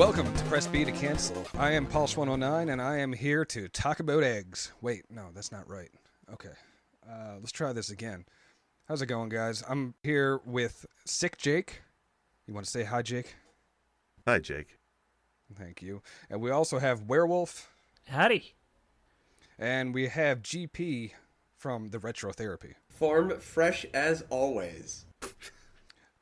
Welcome to Press B to Cancel. I am Palsh 109 and I am here to talk about eggs. Wait, no, that's not right. Okay, let's try this again. How's it going, guys? I'm here with Sick Jake. You want to say hi, Jake? Hi, Jake. Thank you. And we also have Werewolf. Howdy. And we have GP from the Retro Therapy. Farm fresh as always.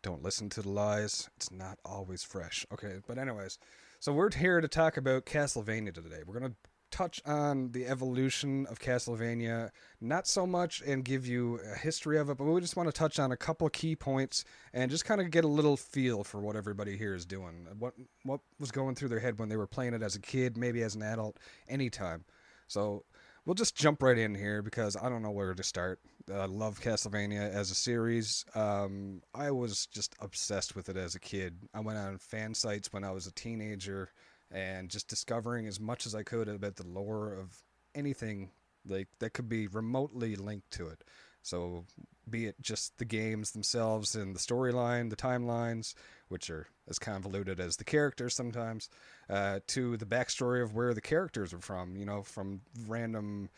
Don't listen to the lies. It's not always fresh. Okay, but anyways. So we're here to talk about Castlevania today. We're going to touch on the evolution of Castlevania, not so much and give you a history of it, but we just want to touch on a couple key points and just kind of get a little feel for what everybody here is doing. What was going through their head when they were playing it as a kid, maybe as an adult, anytime. So we'll just jump right in here because I don't know where to start. I love Castlevania as a series. I was just obsessed with it as a kid. I went on fan sites when I was a teenager and just discovering as much as I could about the lore of anything like that could be remotely linked to it. So be it just the games themselves and the storyline, the timelines, which are as convoluted as the characters sometimes, to the backstory of where the characters are from, you know, from random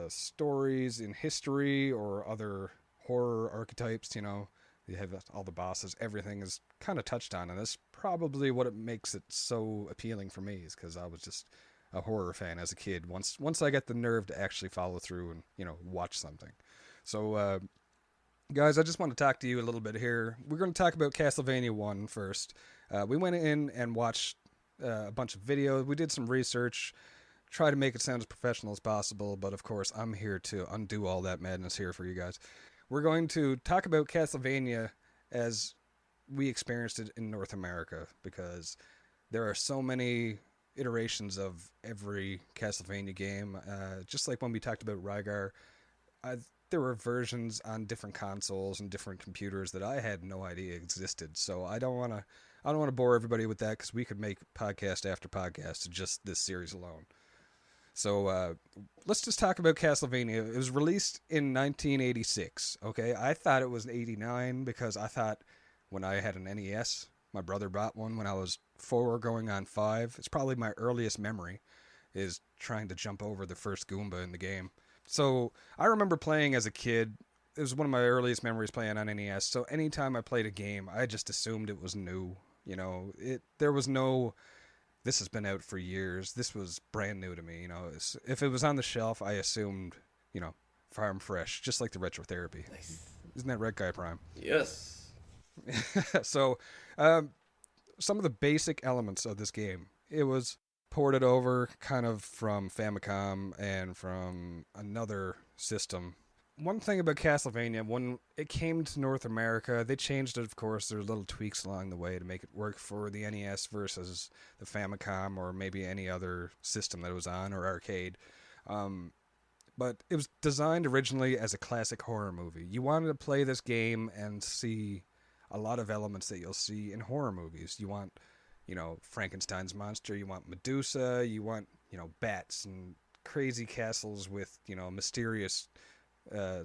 stories in history or other horror archetypes, you know. You have all the bosses, everything is kind of touched on, and that's probably what it makes it so appealing for me, is because I was just a horror fan as a kid. Once I got the nerve to actually follow through and, you know, watch something. So, guys, I just want to talk to you a little bit here. We're going to talk about Castlevania 1 first. We went in and watched a bunch of videos. We did some research, try to make it sound as professional as possible, but of course, I'm here to undo all that madness here for you guys. We're going to talk about Castlevania as we experienced it in North America, because there are so many iterations of every Castlevania game. Just like when we talked about Rygar, there were versions on different consoles and different computers that I had no idea existed. So I don't want to bore everybody with that, because we could make podcast after podcast just this series alone. So let's just talk about Castlevania. It was released in 1986, okay? I thought it was 89 because I thought when I had an NES, my brother bought one when I was 4 going on 5. It's probably my earliest memory, is trying to jump over the first Goomba in the game. So I remember playing as a kid. It was one of my earliest memories playing on NES. So anytime I played a game, I just assumed it was new. You know, there was no, this has been out for years. This was brand new to me. You know, if it was on the shelf, I assumed, you know, farm fresh, just like the Retro Therapy. Nice. Isn't that right, Guy Prime? Yes. So, some of the basic elements of this game, it was ported over kind of from Famicom and from another system. One thing about Castlevania, when it came to North America, they changed it, of course. There were little tweaks along the way to make it work for the NES versus the Famicom or maybe any other system that it was on, or arcade. But it was designed originally as a classic horror movie. You wanted to play this game and see a lot of elements that you'll see in horror movies. You want, you know, Frankenstein's monster, you want Medusa, you want, you know, bats and crazy castles with, you know, mysterious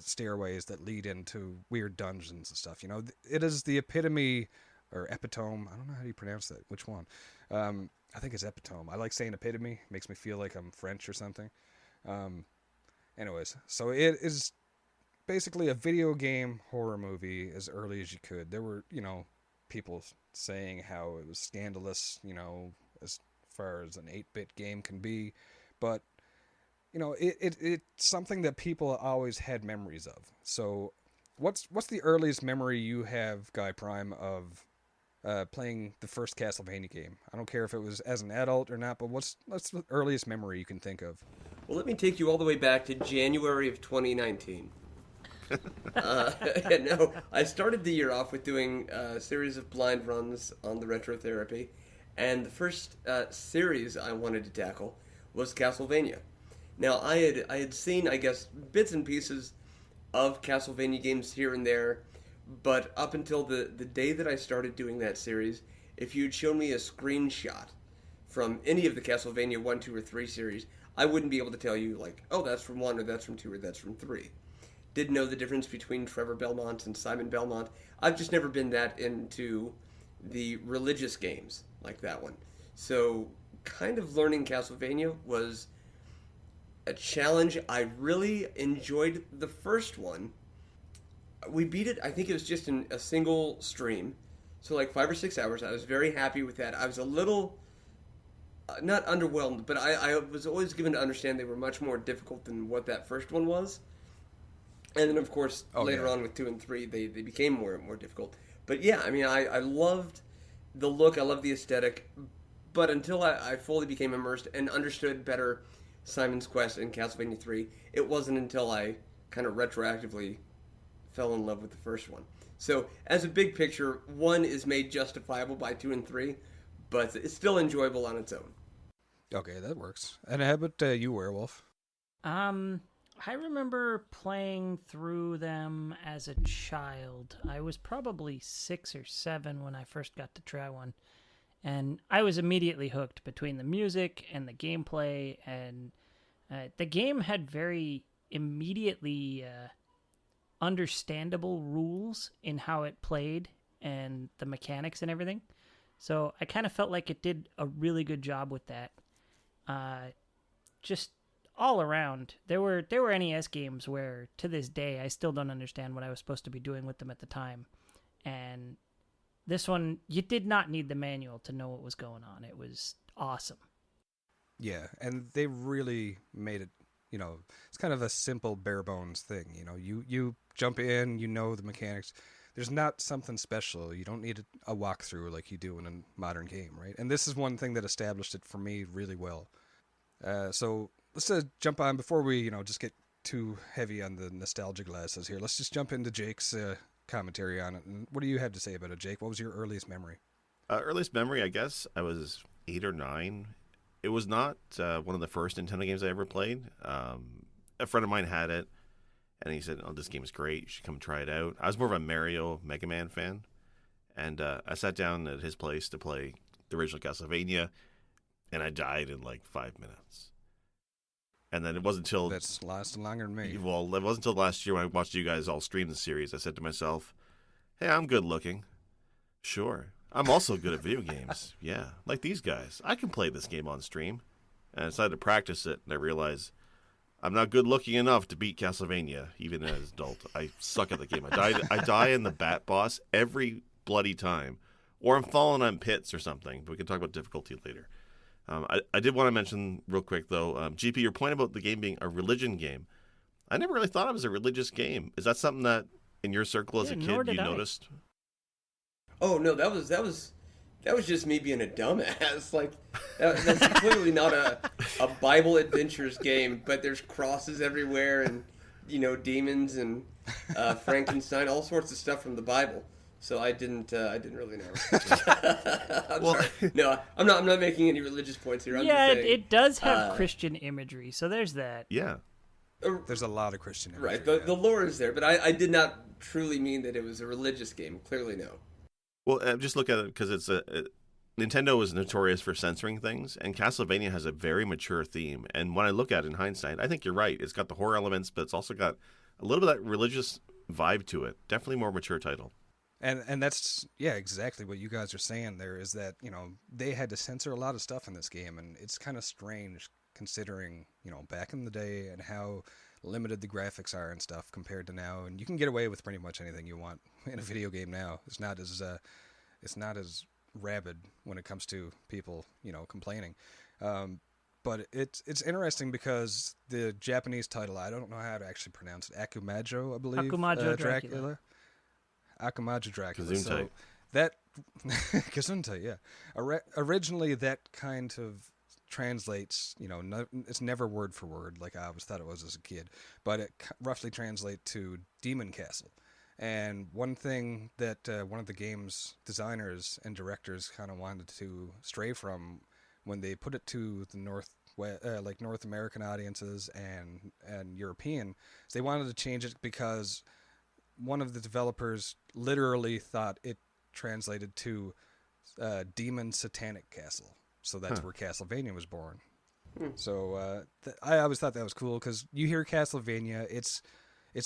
stairways that lead into weird dungeons and stuff. You know, it is the epitome, or epitome, I don't know how you pronounce that, which one? I think it's epitome. I like saying epitome, makes me feel like I'm French or something. Anyways, so it is basically a video game horror movie as early as you could. There were, you know, people saying how it was scandalous, you know, as far as an 8-bit game can be, but you know, it's something that people always had memories of. So what's the earliest memory you have, Guy Prime, of playing the first Castlevania game? I don't care if it was as an adult or not, but what's the earliest memory you can think of? Well, let me take you all the way back to January of 2019. No, I started the year off with doing a series of blind runs on the Retro Therapy, and the first series I wanted to tackle was Castlevania. Now, I had seen, I guess, bits and pieces of Castlevania games here and there, but up until the day that I started doing that series, if you'd shown me a screenshot from any of the Castlevania 1, 2, or 3 series, I wouldn't be able to tell you, like, oh, that's from 1, or that's from 2, or that's from 3. Didn't know the difference between Trevor Belmont and Simon Belmont. I've just never been that into the religious games like that one. So, kind of learning Castlevania was a challenge. I really enjoyed the first one. We beat it, I think it was just in a single stream. So, like 5 or 6 hours. I was very happy with that. I was a little, not underwhelmed, but I was always given to understand they were much more difficult than what that first one was. And then, of course, Oh later yeah. on with 2 and 3, they became more difficult. But yeah, I mean, I loved the look, I loved the aesthetic, but until I fully became immersed and understood better Simon's Quest and Castlevania 3, it wasn't until I kind of retroactively fell in love with the first one. So, as a big picture, 1 is made justifiable by 2 and 3, but it's still enjoyable on its own. Okay, that works. And how about you, Werewolf? Um, I remember playing through them as a child. I was probably 6 or 7 when I first got to try one, and I was immediately hooked between the music and the gameplay. And the game had very immediately understandable rules in how it played and the mechanics and everything. So I kind of felt like it did a really good job with that. Just all around, there were NES games where to this day I still don't understand what I was supposed to be doing with them at the time, and this one you did not need the manual to know what was going on. It was awesome. Yeah, and they really made it. It's kind of a simple, bare bones thing. You jump in, you know the mechanics. There's not something special. You don't need a walkthrough like you do in a modern game, right? And this is one thing that established it for me really well. So let's jump on before we, just get too heavy on the nostalgia glasses here. Let's just jump into Jake's commentary on it. And what do you have to say about it, Jake? What was your earliest memory? Earliest memory, I guess I was 8 or 9. It was not one of the first Nintendo games I ever played. A friend of mine had it, and he said, "Oh, this game is great. You should come try it out." I was more of a Mario Mega Man fan, and I sat down at his place to play the original Castlevania, and I died in like 5 minutes. And then it wasn't until That's lasting longer than me. well, it wasn't until last year when I watched you guys all stream the series. I said to myself, "Hey, I'm good looking. Sure, I'm also good at video games. Yeah, like these guys. I can play this game on stream." And I decided to practice it, and I realized I'm not good looking enough to beat Castlevania, even as an adult. I suck at the game. I die in the bat boss every bloody time, or I'm falling on pits or something. But we can talk about difficulty later. I did want to mention real quick though, GP, your point about the game being a religion game. I never really thought it was a religious game. Is that something that in your circle as Yeah, a nor kid you did I. noticed? Oh no, that was just me being a dumbass. Like that's clearly not a Bible adventures game, but there's crosses everywhere and demons and Frankenstein, all sorts of stuff from the Bible. So I didn't really know. I'm Well, sorry. No, I'm not making any religious points here. I'm Yeah, just saying, it does have uh, Christian imagery, so there's that. yeah. There's a lot of Christian imagery. right. The yeah. the lore is there, but I did not truly mean that it was a religious game. Clearly, no. Well, just look at it because Nintendo is notorious for censoring things, and Castlevania has a very mature theme. And when I look at it in hindsight, I think you're right. It's got the horror elements, but it's also got a little bit of that religious vibe to it. Definitely more mature title. And that's exactly what you guys are saying there is that, they had to censor a lot of stuff in this game, and it's kind of strange considering, back in the day and how limited the graphics are and stuff compared to now, and you can get away with pretty much anything you want in a video game now. It's not as rabid when it comes to people, complaining. But it's interesting because the Japanese title, I don't know how to actually pronounce it, Akumajo, I believe. Akumajo Dracula. Akumajo Dracula. Gesundheit. So that Gesundheit, yeah. Originally, that kind of translates. It's never word for word like I always thought it was as a kid, but it roughly translates to Demon Castle. And one thing that one of the game's designers and directors kind of wanted to stray from when they put it to the North American audiences and European, is they wanted to change it because one of the developers literally thought it translated to Demon Satanic Castle. So that's where Castlevania was born. So I always thought that was cool because you hear Castlevania, it's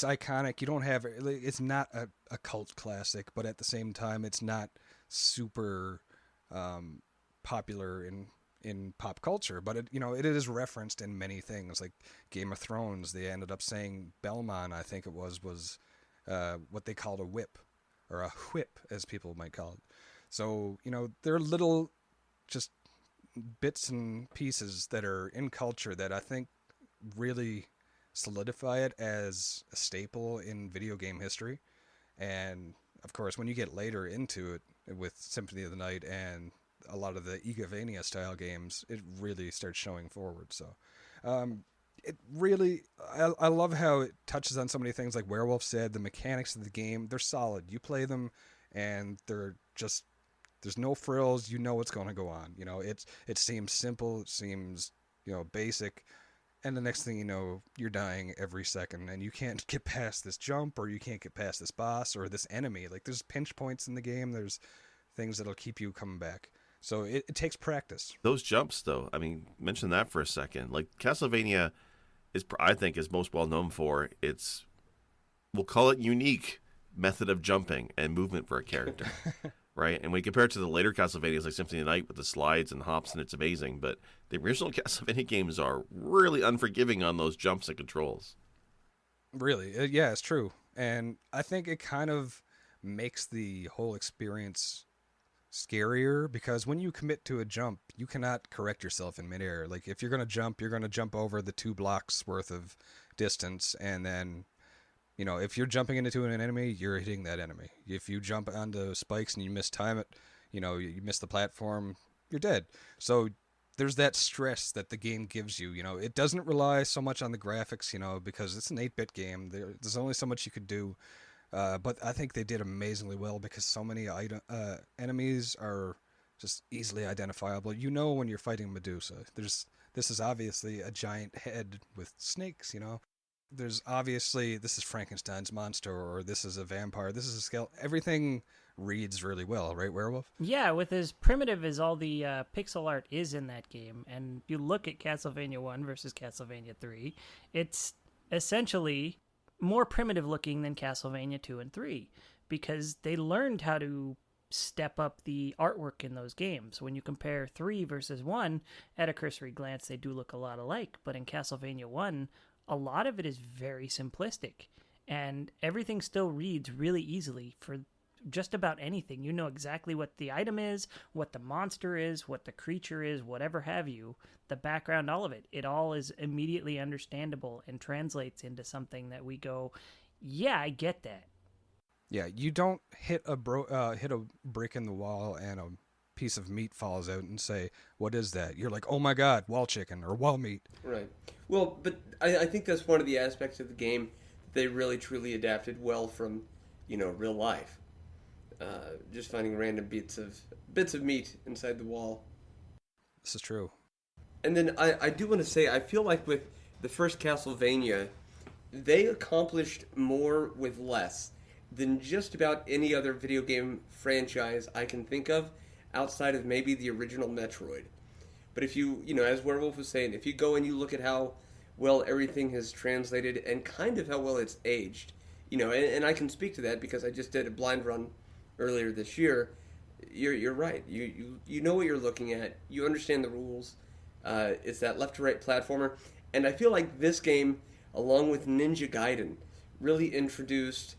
iconic. You don't have it's not a cult classic, but at the same time, it's not super popular in pop culture, but it is referenced in many things. Like Game of Thrones, they ended up saying Belmont, I think it was what they called a whip, or a whip, as people might call it. So there are little just bits and pieces that are in culture that I think really solidify it as a staple in video game history. And of course, when you get later into it with Symphony of the Night and a lot of the Igavania style games, it really starts showing forward. So it really, I love how it touches on so many things. Like Werewolf said, the mechanics of the game, they're solid. You play them and they're just, there's no frills. You know what's going to go on. It seems simple. It seems basic, and the next thing you know, you're dying every second, and you can't get past this jump, or you can't get past this boss or this enemy. Like there's pinch points in the game. There's things that'll keep you coming back. So it takes practice. Those jumps, though, I mean, mention that for a second. Like Castlevania I think, is most well known for its, we'll call it, unique method of jumping and movement for a character. Right? And when you compare it to the later Castlevanias like Symphony of the Night with the slides and hops, and it's amazing. But the original Castlevania games are really unforgiving on those jumps and controls. Really? Yeah, it's true. And I think it kind of makes the whole experience scarier, because when you commit to a jump, you cannot correct yourself in midair. Like if you're going to jump over the 2 blocks worth of distance, and then if you're jumping into an enemy, you're hitting that enemy. If you jump onto spikes and you mistime it, you miss the platform, you're dead. So there's that stress that the game gives you. It doesn't rely so much on the graphics, because it's an 8-bit game. There's only so much you could do. But I think they did amazingly well, because so many enemies are just easily identifiable. When you're fighting Medusa, this is obviously a giant head with snakes, There's obviously, this is Frankenstein's monster, or this is a vampire, this is a skeleton. Everything reads really well, right, Werewolf? Yeah, with as primitive as all the pixel art is in that game, and you look at Castlevania 1 versus Castlevania 3, it's essentially more primitive looking than Castlevania 2 and 3, because they learned how to step up the artwork in those games. When you compare 3 versus 1, at a cursory glance, they do look a lot alike, but in Castlevania 1, a lot of it is very simplistic, and everything still reads really easily for just about anything. You know exactly what the item is, what the monster is, what the creature is, whatever have you, the background, all of it. It all is immediately understandable and translates into something that we go, yeah, I get that. Yeah, you don't hit a brick in the wall and a piece of meat falls out and say, what is that? You're like, oh my god, wall chicken or wall meat. Right. Well, but I think that's one of the aspects of the game that they really truly adapted well from, real life. Just finding random bits of meat inside the wall. This is true. And then I do want to say, I feel like with the first Castlevania, they accomplished more with less than just about any other video game franchise I can think of, outside of maybe the original Metroid. But if you, as Werewolf was saying, if you go and you look at how well everything has translated and kind of how well it's aged, and I can speak to that because I just did a blind run earlier this year. You're right. You know what you're looking at. You understand the rules. It's that left to right platformer, and I feel like this game, along with Ninja Gaiden, really introduced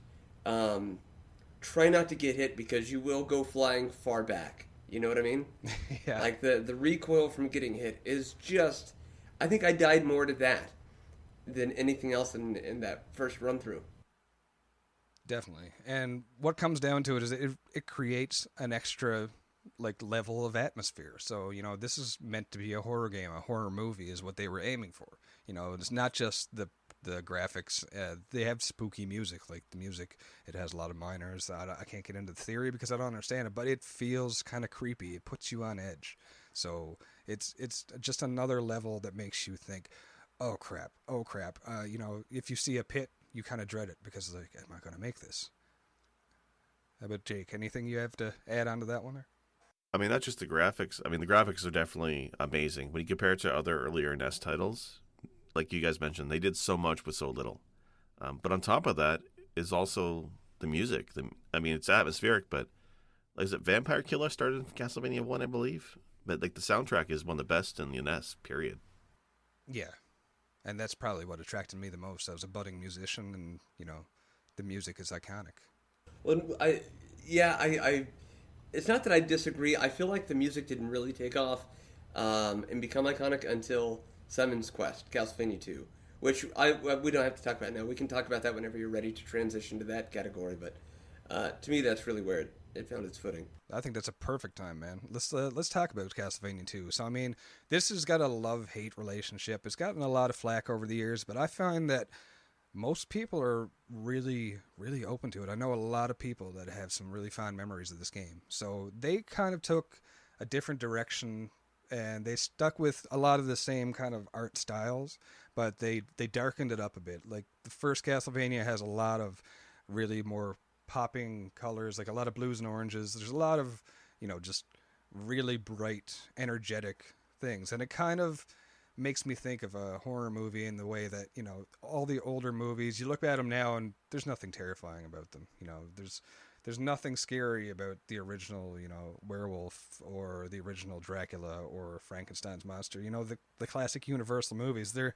try not to get hit because you will go flying far back. You know what I mean? Yeah. Like the recoil from getting hit is just, I think I died more to that than anything else in that first run through. Definitely. And what comes down to it is it creates an extra level of atmosphere. So, this is meant to be a horror game, a horror movie is what they were aiming for. It's not just the graphics. They have spooky music. Like the music, it has a lot of minors. I can't get into the theory because I don't understand it, but it feels kind of creepy. It puts you on edge. So it's just another level that makes you think, oh crap. If you see a pit, you kind of dread it because am I going to make this? How about Jake? Anything you have to add on to that one? I mean, not just the graphics. I mean, the graphics are definitely amazing. When you compare it to other earlier NES titles, like you guys mentioned, they did so much with so little. But on top of that is also the music. It's atmospheric, but is it Vampire Killer started in Castlevania 1, I believe? But like the soundtrack is one of the best in the NES. Period. Yeah, and that's probably what attracted me the most. I was a budding musician, and the music is iconic. Well, I it's not that I disagree. I feel like the music didn't really take off and become iconic until Simon's Quest, Castlevania 2, which we don't have to talk about now. We can talk about that whenever you're ready to transition to that category. But to me, that's really where it found its footing. I think that's a perfect time, man. Let's talk about Castlevania 2. So I mean, this has got a love-hate relationship. It's gotten a lot of flack over the years, but I find that most people are really, really open to it. I know a lot of people that have some really fond memories of this game. So they kind of took a different direction, and they stuck with a lot of the same kind of art styles, but they darkened it up a bit. Like the first Castlevania has a lot of really more popping colors, like a lot of blues and oranges. There's a lot of, just really bright, energetic things. And it kind of makes me think of a horror movie in the way that, all the older movies, you look at them now and there's nothing terrifying about them. There's nothing scary about the original, werewolf or the original Dracula or Frankenstein's monster. The classic Universal movies, they're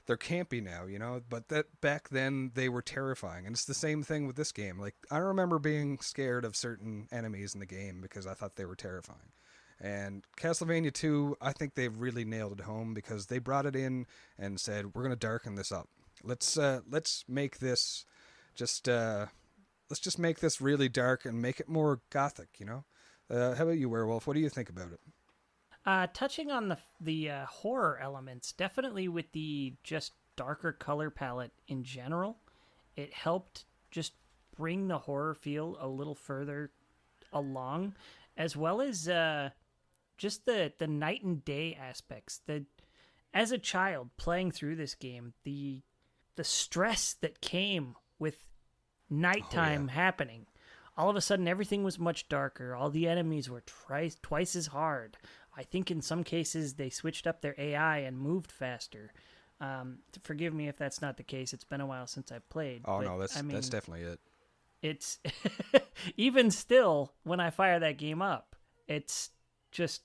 campy now, but that back then they were terrifying. And it's the same thing with this game. Like, I remember being scared of certain enemies in the game because I thought they were terrifying. And Castlevania 2, I think they've really nailed it home because they brought it in and said, we're going to darken this up. Let's make this let's just make this really dark and make it more gothic, How about you, Werewolf? What do you think about it? Touching on the horror elements, definitely with the just darker color palette in general, it helped just bring the horror feel a little further along, as well as just the night and day aspects. As a child playing through this game, the stress that came with nighttime happening. All of a sudden, everything was much darker. All the enemies were twice as hard. I think in some cases they switched up their AI and moved faster. Forgive me if that's not the case. It's been a while since I've played. Oh, no, that's definitely it. It's even still, when I fire that game up, it's just,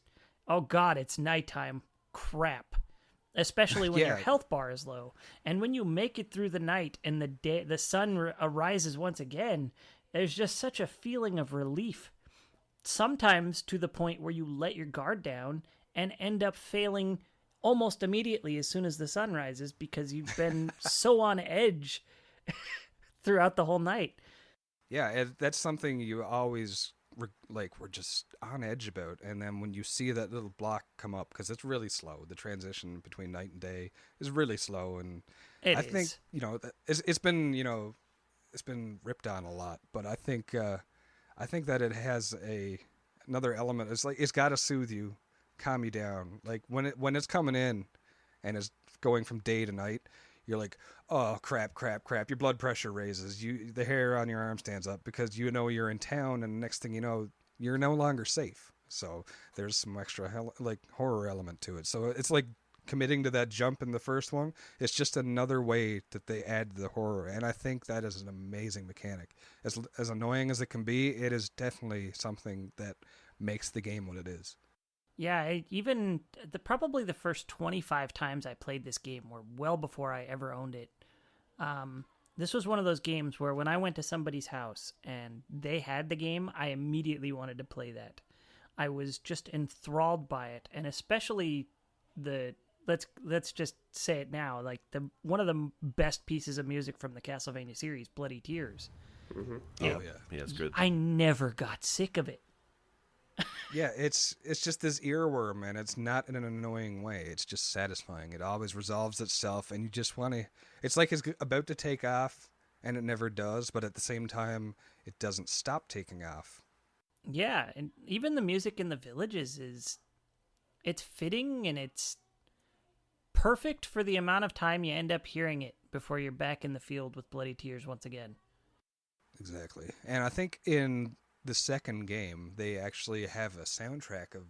oh God, it's nighttime crap. Especially when your health bar is low. And when you make it through the night and the sun arises once again, there's just such a feeling of relief. Sometimes to the point where you let your guard down and end up failing almost immediately as soon as the sun rises because you've been so on edge throughout the whole night. Yeah, that's something you always we're just on edge about. And then when you see that little block come up, because it's really slow, the transition between night and day is really slow. And I think it's been ripped on a lot, but I think that it has another element. It's like it's got to soothe you, calm you down. Like when it's coming in and it's going from day to night, you're like, oh crap. Your blood pressure raises. The hair on your arm stands up because you're in town, and the next thing you know, you're no longer safe. So there's some extra horror element to it. So it's like committing to that jump in the first one. It's just another way that they add the horror, and I think that is an amazing mechanic. As annoying as it can be, it is definitely something that makes the game what it is. Yeah, probably the first 25 times I played this game were well before I ever owned it. This was one of those games where when I went to somebody's house and they had the game, I immediately wanted to play that. I was just enthralled by it, and especially let's just say it now, like one of the best pieces of music from the Castlevania series, Bloody Tears. Mm-hmm. Yeah, it's good. I never got sick of it. Yeah, it's just this earworm, and it's not in an annoying way. It's just satisfying. It always resolves itself, and you just want to... It's like it's about to take off, and it never does, but at the same time, it doesn't stop taking off. Yeah, and even the music in the villages it's fitting, and it's perfect for the amount of time you end up hearing it before you're back in the field with Bloody Tears once again. Exactly. And I think in the second game, they actually have a soundtrack of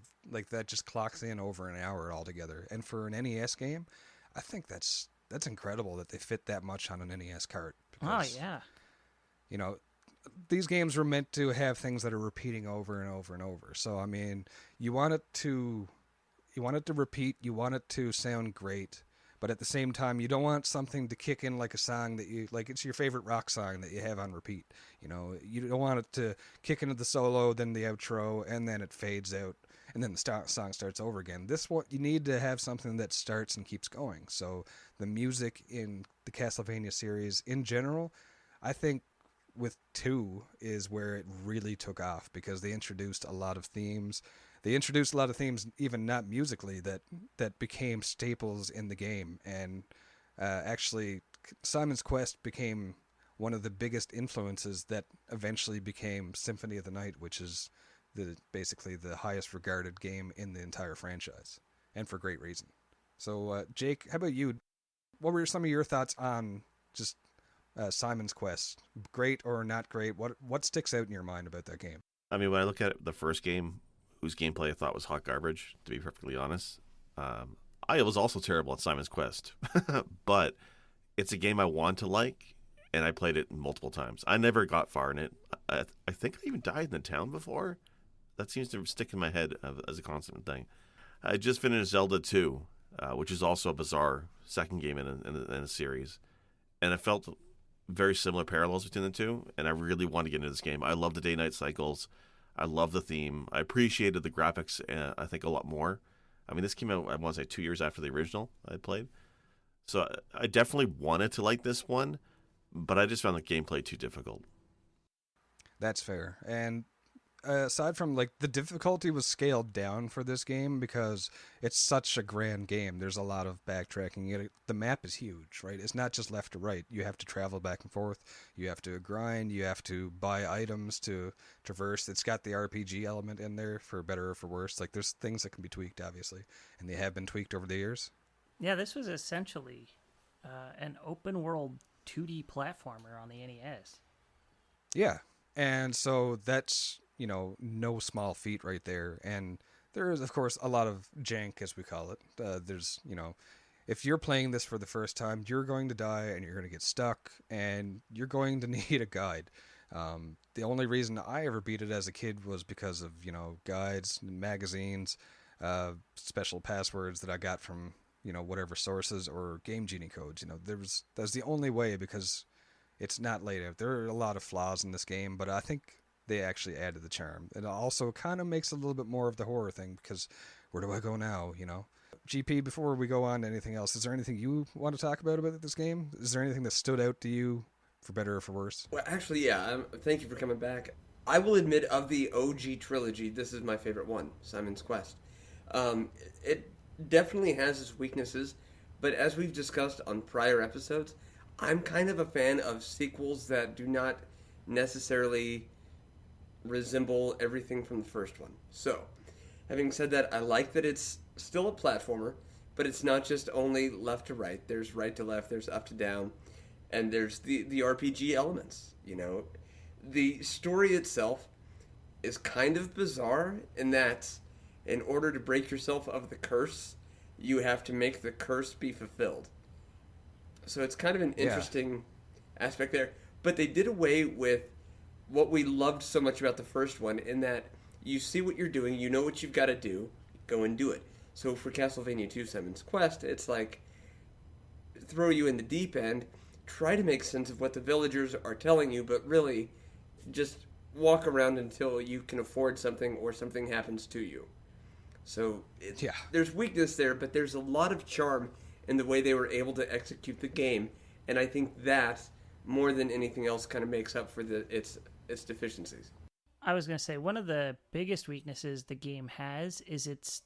that just clocks in over an hour altogether. And for an NES game, I think that's incredible that they fit that much on an NES cart. Because, oh yeah. These games were meant to have things that are repeating over and over and over. So I mean, you want it to it to repeat, you want it to sound great, but at the same time, you don't want something to kick in like a song that you like. It's your favorite rock song that you have on repeat. You know, you don't want it to kick into the solo, then the outro, and then it fades out, and then the song starts over again. This one, you need to have something that starts and keeps going. So the music in the Castlevania series in general, I think with 2 is where it really took off because they introduced a lot of themes. They introduced a lot of themes, even not musically, that became staples in the game. And actually, Simon's Quest became one of the biggest influences that eventually became Symphony of the Night, which is basically the highest regarded game in the entire franchise, and for great reason. So, Jake, how about you? What were some of your thoughts on just Simon's Quest? Great or not great? What sticks out in your mind about that game? I mean, when I look at it, the first game, whose gameplay I thought was hot garbage, to be perfectly honest, I was also terrible at Simon's Quest. But it's a game I want to like, and I played it multiple times. I never got far in it. I think I even died in the town before. That seems to stick in my head as a constant thing. I just finished Zelda 2, which is also a bizarre second game in a series. And I felt very similar parallels between the two, and I really want to get into this game. I love the day-night cycles. I love the theme. I appreciated the graphics, I think, a lot more. I mean, this came out, I want to say, 2 years after the original I played. So I definitely wanted to like this one, but I just found the gameplay too difficult. That's fair. And aside from like the difficulty was scaled down for this game because it's such a grand game. There's a lot of backtracking. The map is huge, right? It's not just left to right. You have to travel back and forth. You have to grind. You have to buy items to traverse. It's got the RPG element in there for better or for worse. Like there's things that can be tweaked, obviously, and they have been tweaked over the years. Yeah, this was essentially an open world 2D platformer on the NES. Yeah, and so that's no small feat right there. And there is, of course, a lot of jank, as we call it. There's, if you're playing this for the first time, you're going to die and you're going to get stuck and you're going to need a guide. The only reason I ever beat it as a kid was because of, guides, magazines, special passwords that I got from, whatever sources or Game Genie codes. That's the only way because it's not laid out. There are a lot of flaws in this game, but I think they actually added the charm. It also kind of makes a little bit more of the horror thing because where do I go now, GP, before we go on to anything else, is there anything you want to talk about this game? Is there anything that stood out to you for better or for worse? Well, actually, yeah. Thank you for coming back. I will admit, of the OG trilogy, this is my favorite one, Simon's Quest. It definitely has its weaknesses, but as we've discussed on prior episodes, I'm kind of a fan of sequels that do not necessarily resemble everything from the first one. So, having said that, I like that it's still a platformer, but it's not just only left to right. There's right to left, there's up to down, and there's the RPG elements. The story itself is kind of bizarre in that in order to break yourself of the curse, you have to make the curse be fulfilled. So it's kind of an interesting aspect there. But they did away with what we loved so much about the first one in that you see what you're doing, you know what you've got to do, go and do it. So for Castlevania 2 Simon's Quest, it's like throw you in the deep end, try to make sense of what the villagers are telling you, but really just walk around until you can afford something or something happens to you. So there's weakness there, but there's a lot of charm in the way they were able to execute the game, and I think that more than anything else kind of makes up for its deficiencies. I was going to say, one of the biggest weaknesses the game has is its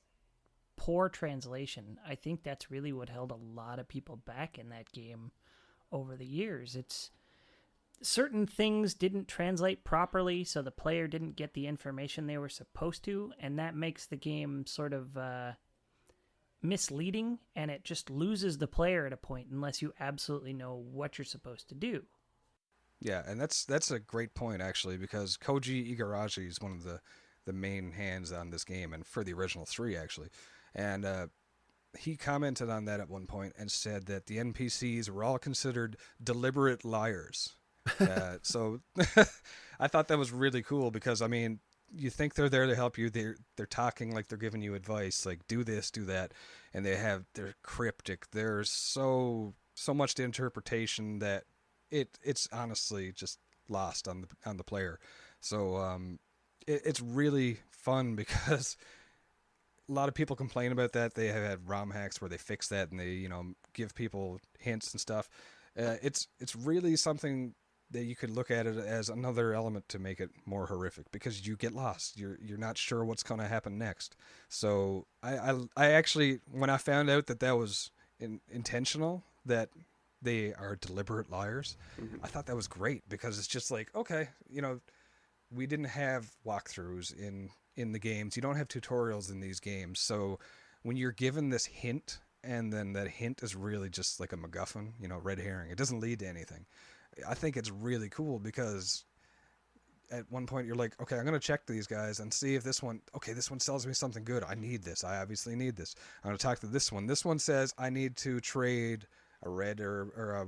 poor translation. I think that's really what held a lot of people back in that game over the years. It's certain things didn't translate properly, so the player didn't get the information they were supposed to, and that makes the game sort of misleading, and it just loses the player at a point unless you absolutely know what you're supposed to do. Yeah, and that's a great point, actually, because Koji Igarashi is one of the main hands on this game, and for the original 3, actually. And he commented on that at one point and said that the NPCs were all considered deliberate liars. So I thought that was really cool because, I mean, you think they're there to help you. They're talking like they're giving you advice, like do this, do that, and they're cryptic. There's so much to interpretation that it's honestly just lost on the player. So it's really fun because a lot of people complain about that. They have had ROM hacks where they fix that and they give people hints and stuff. It's really something that you could look at it as another element to make it more horrific because you get lost. You're not sure what's going to happen next. So I actually, when I found out that was intentional, that they are deliberate liars, I thought that was great because it's just like, okay, we didn't have walkthroughs in the games. You don't have tutorials in these games. So when you're given this hint and then that hint is really just like a MacGuffin, red herring, it doesn't lead to anything. I think it's really cool because at one point you're like, okay, I'm going to check these guys and see if this one sells me something good. I need this. I obviously need this. I'm going to talk to this one. This one says I need to trade a red or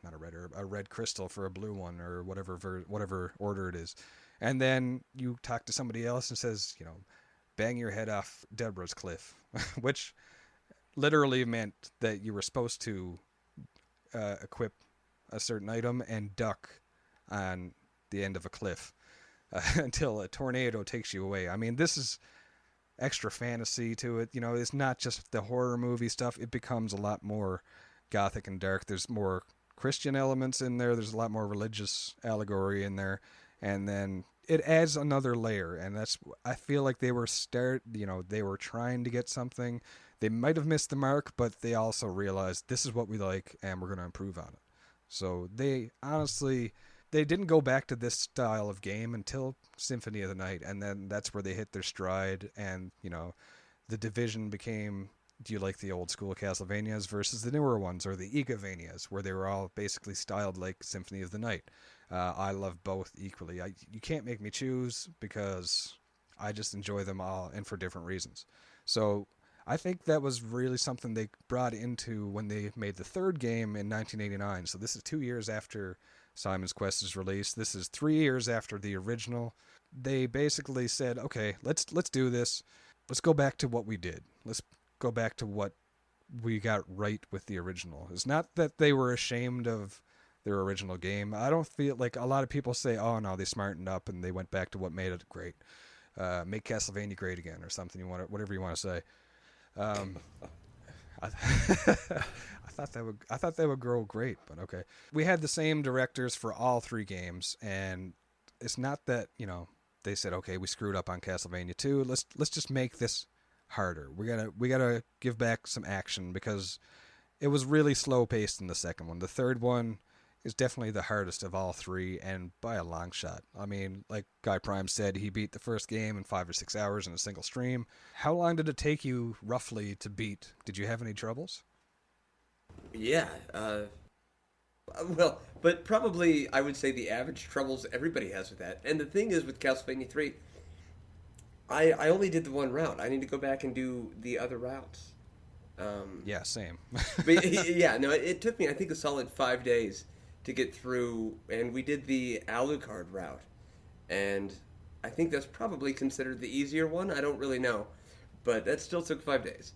not a red, or a red crystal for a blue one or whatever order it is. And then you talk to somebody else and says, bang your head off Deborah's cliff, which literally meant that you were supposed to equip a certain item and duck on the end of a cliff until a tornado takes you away. I mean, this is extra fantasy to it. It's not just the horror movie stuff. It becomes a lot more gothic and dark. There's more Christian elements in there. There's a lot more religious allegory in there. And then it adds another layer. And I feel like they were trying to get something. They might have missed the mark, but they also realized this is what we like and we're going to improve on it. So they didn't go back to this style of game until Symphony of the Night, and then that's where they hit their stride, and the division became, do you like the old school Castlevanias versus the newer ones, or the Igavanias, where they were all basically styled like Symphony of the Night. I love both equally. You can't make me choose because I just enjoy them all, and for different reasons. So I think that was really something they brought into when they made the third game in 1989. So this is 2 years after Simon's Quest is released. This is 3 years after the original. They basically said, okay, let's do this. Let's go back to what we did. Let's go back to what we got right with the original. It's not that they were ashamed of their original game. I don't feel like a lot of people say, oh no, they smartened up and they went back to what made it great. Make Castlevania great again or something. Whatever you want to say. I thought that would grow great, but okay. We had the same directors for all three games, and it's not that they said, okay, we screwed up on Castlevania 2. Let's just make this harder. We gotta give back some action because it was really slow paced in the second one. The third one is definitely the hardest of all three, and by a long shot. I mean, like Guy Prime said, he beat the first game in 5 or 6 hours in a single stream. How long did it take you, roughly, to beat? Did you have any troubles? Yeah, well, but probably I would say the average troubles everybody has with that. And the thing is with Castlevania 3, I only did the one route. I need to go back and do the other routes. Yeah, same. But yeah, no, it took me, I think, a solid 5 days to get through, and we did the Alucard route, and I think that's probably considered the easier one. I don't really know, but that still took 5 days.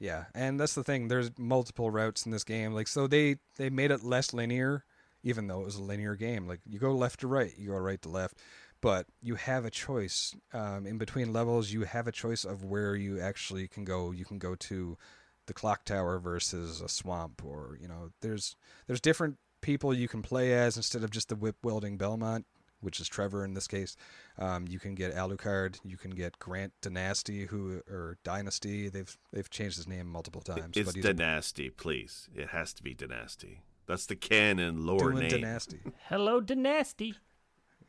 Yeah, and that's the thing. There's multiple routes in this game. Like, so they made it less linear, even though it was a linear game. Like, you go left to right, you go right to left, but you have a choice. In between levels, you have a choice of where you actually can go. You can go to the clock tower versus a swamp, or there's different people you can play as instead of just the whip-wielding Belmont, which is Trevor in this case. You can get Alucard, you can get Grant Dynasty, or Dynasty. They've changed his name multiple times. It's Dynasty, please. It has to be Dynasty. That's the canon lore name. Dynasty. Hello, Dynasty.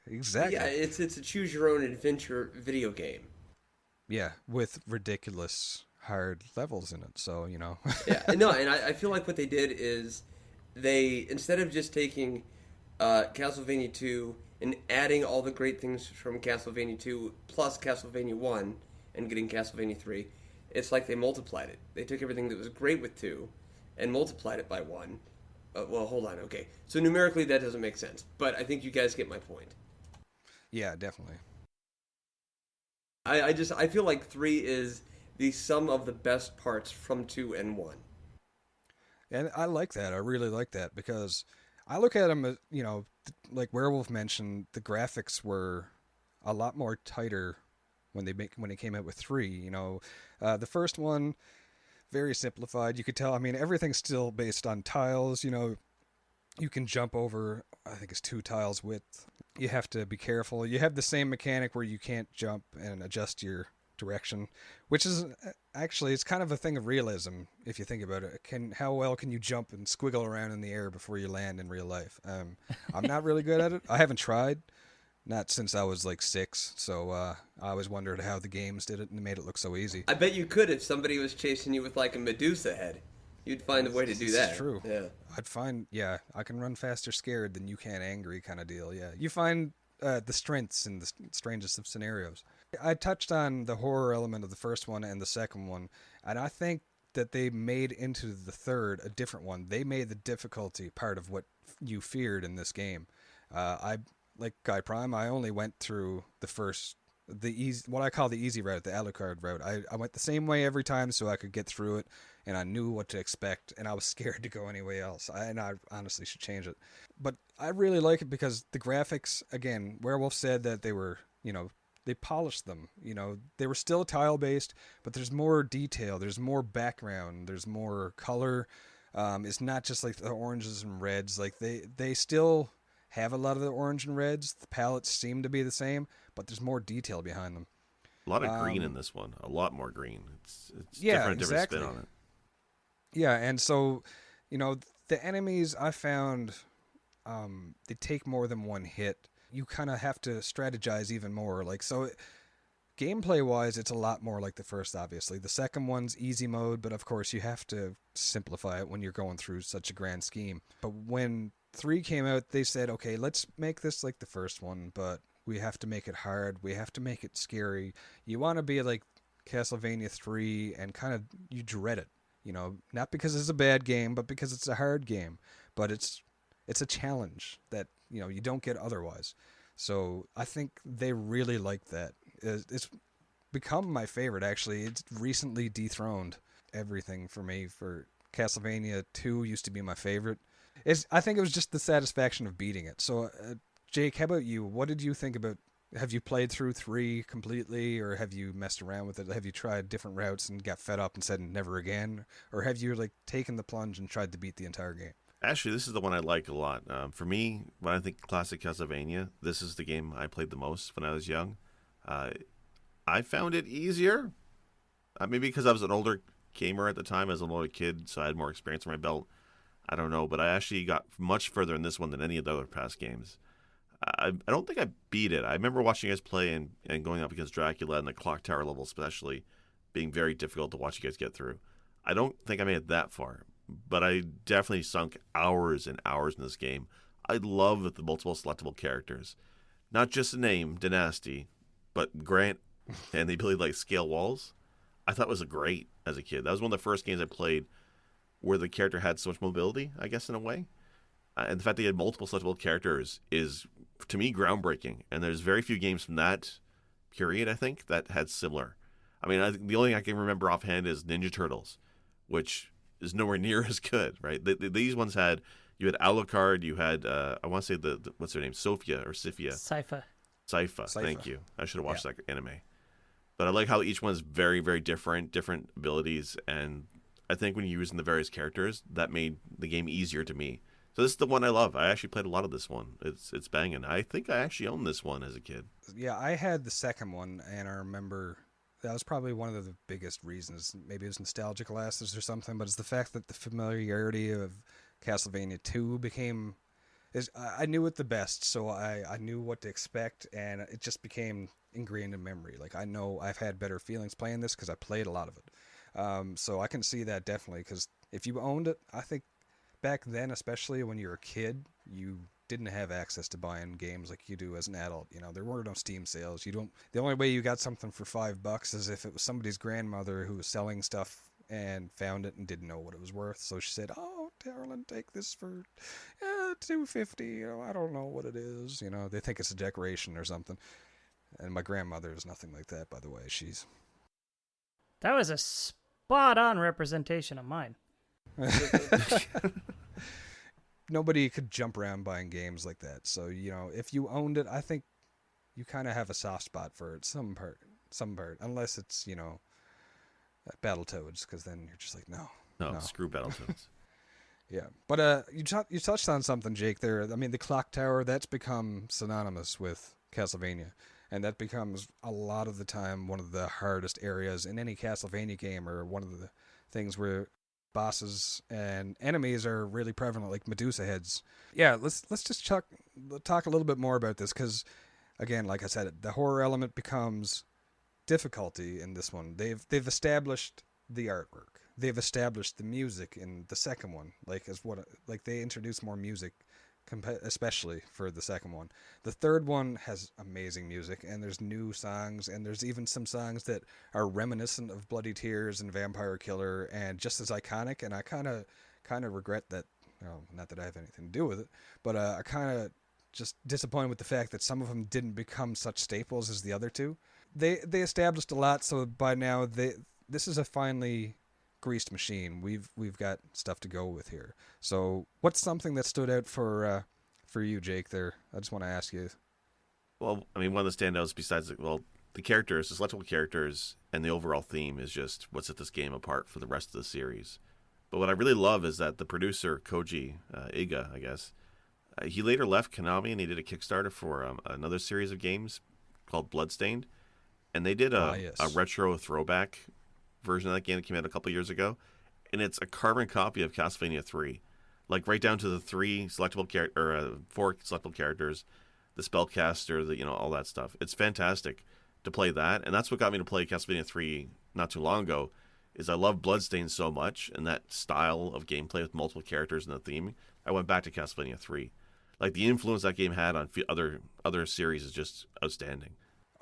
Exactly. Yeah, it's a choose-your-own-adventure video game. Yeah, with ridiculous hard levels in it. So Yeah, no, and I feel like what they did is they, instead of just taking Castlevania 2 and adding all the great things from Castlevania 2 plus Castlevania 1 and getting Castlevania 3, it's like they multiplied it. They took everything that was great with 2 and multiplied it by 1. Well, hold on, okay. So numerically that doesn't make sense, but I think you guys get my point. Yeah, definitely. I feel like 3 is the sum of the best parts from 2 and 1. And I like that. I really like that because I look at them as, like Werewolf mentioned, the graphics were a lot more tighter when they came out with 3. The first one very simplified. You could tell. I mean, everything's still based on tiles. You can jump over. I think it's 2 tiles width. You have to be careful. You have the same mechanic where you can't jump and adjust your direction, which is actually it's kind of a thing of realism if you think about it. How well can you jump and squiggle around in the air before you land in real life? I'm not really good at it. I haven't tried, not since I was like 6. So I always wondered how the games did it and made it look so easy. I bet you could if somebody was chasing you with like a Medusa head. You'd find a way to do that. It's true. Yeah. I can run faster scared than you can angry kind of deal. Yeah. You find the strengths in the strangest of scenarios. I touched on the horror element of the first one and the second one, and I think that they made into the third a different one. They made the difficulty part of what you feared in this game. Like Guy Prime, I only went through what I call the easy route, the Alucard route. I went the same way every time so I could get through it, and I knew what to expect, and I was scared to go anywhere else. And I honestly should change it. But I really like it because the graphics, again, Werewolf said that they were, they polished them. They were still tile-based, but there's more detail, there's more background, there's more color. It's not just like the oranges and reds. Like they still have a lot of the orange and reds. The palettes seem to be the same, but there's more detail behind them. A lot of green in this one. A lot more green. It's yeah, different spin on it. Yeah, and so, the enemies I found, they take more than one hit. You kind of have to strategize even more. Like, so gameplay-wise, it's a lot more like the first, obviously. The second one's easy mode, but of course you have to simplify it when you're going through such a grand scheme. But when 3 came out, they said, okay, let's make this like the first one, but we have to make it hard. We have to make it scary. You want to be like Castlevania 3 and kind of, you dread it. Not because it's a bad game, but because it's a hard game. But it's a challenge that, you don't get otherwise. So I think they really like that. It's become my favorite, actually. It's recently dethroned everything for me. For Castlevania 2 used to be my favorite. I think it was just the satisfaction of beating it. So, Jake, how about you? What did you think about? Have you played through 3 completely, or have you messed around with it? Have you tried different routes and got fed up and said never again? Or have you taken the plunge and tried to beat the entire game? Actually, this is the one I like a lot. For me, when I think classic Castlevania, this is the game I played the most when I was young. I found it easier. Maybe because I was an older gamer at the time, as an older kid, so I had more experience on my belt. I don't know, but I actually got much further in this one than any of the other past games. I don't think I beat it. I remember watching you guys play and going up against Dracula and the clock tower level especially being very difficult to watch you guys get through. I don't think I made it that far, but I definitely sunk hours and hours in this game. I love the multiple selectable characters. Not just the name, Dynasty, but Grant and the ability to scale walls. I thought was great as a kid. That was one of the first games I played where the character had so much mobility, I guess, in a way. And the fact that he had multiple selectable characters is, to me, groundbreaking. And there's very few games from that period, I think, that had similar. I mean, I think the only thing I can remember offhand is Ninja Turtles, which is nowhere near as good, right? These ones you had Alucard, you had, I want to say, what's her name? Sophia or Sifia? Sypha, thank you. I should have watched that anime. But I like how each one's very, very different abilities. And I think when you're using the various characters, that made the game easier to me. So this is the one I love. I actually played a lot of this one. It's banging. I think I actually owned this one as a kid. Yeah, I had the second one, and I remember that was probably one of the biggest reasons. Maybe it was nostalgic glasses or something, but it's the fact that the familiarity of Castlevania 2 became... I knew it the best, so I knew what to expect, and it just became ingrained in memory. I know I've had better feelings playing this because I played a lot of it. So I can see that definitely, because if you owned it, I think back then, especially when you were a kid, you didn't have access to buying games like you do as an adult. There were no Steam sales. The only way you got something for $5 is if it was somebody's grandmother who was selling stuff and found it and didn't know what it was worth. So she said, "Oh, Darylin, take this for $2.50. I don't know what it is. They think it's a decoration or something." And my grandmother is nothing like that, by the way. She's That was a spot on representation of mine. nobody could jump around buying games like that. So, if you owned it, I think you kind of have a soft spot for it, some part, unless it's, Battletoads, because then you're just like, no. Screw Battletoads. Yeah, but you touched on something, Jake. There, I mean, the clock tower, that's become synonymous with Castlevania, and that becomes a lot of the time one of the hardest areas in any Castlevania game, or one of the things where bosses and enemies are really prevalent, like Medusa heads. Yeah, let's just talk a little bit more about this, because again, like I said, the horror element becomes difficulty in this one. They've established the artwork. They've established the music in the second one, like they introduce more music, especially for the second one. The third one has amazing music, and there's new songs, and there's even some songs that are reminiscent of Bloody Tears and Vampire Killer, and just as iconic. And I kind of regret that. Not that I have anything to do with it, but I kind of just disappointed with the fact that some of them didn't become such staples as the other two. They established a lot, so by now this is a finely greased machine. We've got stuff to go with here. So what's something that stood out for you, Jake, there? I just want to ask you. Well, I mean, one of the standouts besides the characters, the selectable characters, and the overall theme is just what set this game apart for the rest of the series. But what I really love is that the producer, Koji Iga, I guess, he later left Konami and he did a Kickstarter for another series of games called Bloodstained. And they did a retro throwback version of that game that came out a couple years ago. And it's a carbon copy of Castlevania 3. Like right down to the 4 selectable characters, the spellcaster, all that stuff. It's fantastic to play that. And that's what got me to play Castlevania 3 not too long ago, is I love Bloodstained so much and that style of gameplay with multiple characters and the theme. I went back to Castlevania 3. Like the influence that game had on other series is just outstanding.